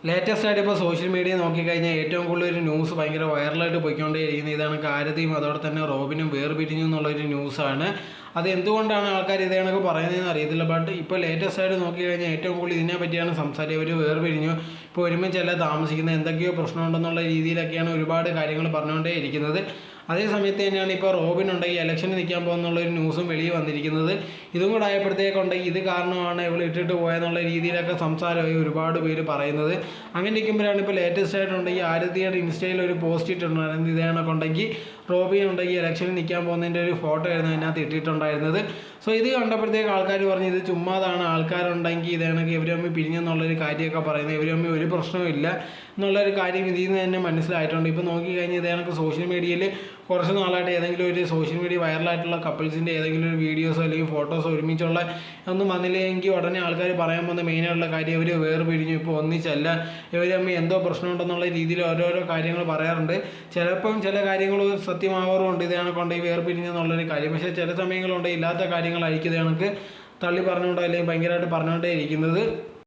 Latest ആയിട്ട് ഇപ്പോൾ social media നോക്കിക്കഴിഞ്ഞാൽ ഏറ്റവും കൂടുതൽ ഒരു ന്യൂസ് ഭയങ്കര വൈറലായിട്ട് പോയിക്കൊണ്ടേയിരിക്കുന്നത് ഇതാണ് ആരതിയും അതോടെ തന്നെ റോബിനും വേർപിരിഞ്ഞു എന്നുള്ളൊരു ന്യൂസാണ്. അത് എന്തുകൊണ്ടാണ് ആൾക്കാർ ഇതേ കണക്ക് പറയുന്നതെന്ന് അറിയത്തില്ല. ബട്ട് ഇപ്പോൾ ലേറ്റസ്റ്റ് ആയിട്ട് നോക്കിക്കഴിഞ്ഞാൽ ഏറ്റവും കൂടുതൽ ഇതിനെ പറ്റിയാണ് സംസാരിക്കുക. ഒരു വേർപിരിഞ്ഞു, ഇപ്പോൾ ഒരുമിച്ചല്ല താമസിക്കുന്നത്, എന്തൊക്കെയോ പ്രശ്നമുണ്ടെന്നുള്ള രീതിയിലൊക്കെയാണ് ഒരുപാട് കാര്യങ്ങൾ പറഞ്ഞുകൊണ്ടേ ഇരിക്കുന്നത്. അതേ സമയത്ത് തന്നെയാണ് ഇപ്പോൾ റോബിൻ ഉണ്ടെങ്കിൽ ഇലക്ഷന് നിൽക്കാൻ പോകുന്നുള്ളൊരു ന്യൂസും വെളിയിൽ വന്നിരിക്കുന്നത്. ഇതും കൂടെ ആയപ്പോഴത്തേക്കുണ്ടെങ്കിൽ ഇത് കാരണമാണ് ഇവൾ ഇട്ടിട്ട് പോയെന്നുള്ള രീതിയിലൊക്കെ സംസാരമായി ഒരുപാട് പേര് പറയുന്നത്. അങ്ങനെ ഇരിക്കുമ്പോഴാണ് ഇപ്പോൾ ലേറ്റസ്റ്റ് ആയിട്ടുണ്ടെങ്കിൽ ആരതിയുടെ ഇൻസ്റ്റയിൽ ഒരു പോസ്റ്റ് ഇട്ടിട്ടുണ്ടായിരുന്നു. ഇതേ കണക്കുണ്ടെങ്കിൽ റോബിൻ ഉണ്ടെങ്കിൽ ഇലക്ഷന് നിൽക്കാൻ പോകുന്നതിൻ്റെ ഒരു ഫോട്ടോ ആയിരുന്നു അതിനകത്ത് ഇട്ടിട്ടുണ്ടായിരുന്നത്. സോ ഇത് കണ്ടപ്പോഴത്തേക്ക് ആൾക്കാർ പറഞ്ഞു ഇത് ചുമ്മാതാണ്, ആൾക്കാരുണ്ടെങ്കിൽ ഇതേ കണക്ക് ഇവർ തമ്മിൽ പിരിഞ്ഞെന്നുള്ളൊരു കാര്യമൊക്കെ പറയുന്നത്, ഇവർ തമ്മിൽ ഒരു പ്രശ്നവും ഇല്ല എന്നുള്ളൊരു കാര്യം ഇതിൽ നിന്ന് തന്നെ മനസ്സിലായിട്ടുണ്ട്. ഇപ്പോൾ നോക്കിക്കഴിഞ്ഞാൽ ഇതേ കണക്ക് സോഷ്യൽ മീഡിയയിൽ കുറച്ച് നാളായിട്ട് ഏതെങ്കിലും ഒരു സോഷ്യൽ മീഡിയ വൈറലായിട്ടുള്ള കപ്പിൾസിൻ്റെ ഏതെങ്കിലും ഒരു വീഡിയോസോ അല്ലെങ്കിൽ ഫോട്ടോസോ ഒരുമിച്ചുള്ള ഒന്നും വന്നില്ലെങ്കിൽ ഉടനെ ആൾക്കാർ പറയാൻ പോകുന്ന മെയിനായിട്ടുള്ള കാര്യം ഇവർ വേർപിരിഞ്ഞു, ഇപ്പോൾ ഒന്നിച്ചല്ല, ഇവർ തമ്മിൽ എന്തോ പ്രശ്നമുണ്ടെന്നുള്ള രീതിയിൽ ഓരോരോ കാര്യങ്ങൾ പറയാറുണ്ട്. ചിലപ്പം ചില കാര്യങ്ങൾ സത്യമാവാറുമുണ്ട് ഇതേ കണക്കുണ്ട് ഈ വേർപിരിഞ്ഞെന്നുള്ളൊരു കാര്യം. പക്ഷേ ചില സമയങ്ങളുണ്ട് ഇല്ലാത്ത കാര്യങ്ങളായിരിക്കും ഇതേ കണക്ക് തള്ളി പറഞ്ഞുകൊണ്ടോ അല്ലെങ്കിൽ ഭയങ്കരമായിട്ട് പറഞ്ഞുകൊണ്ടേ ഇരിക്കുന്നത്.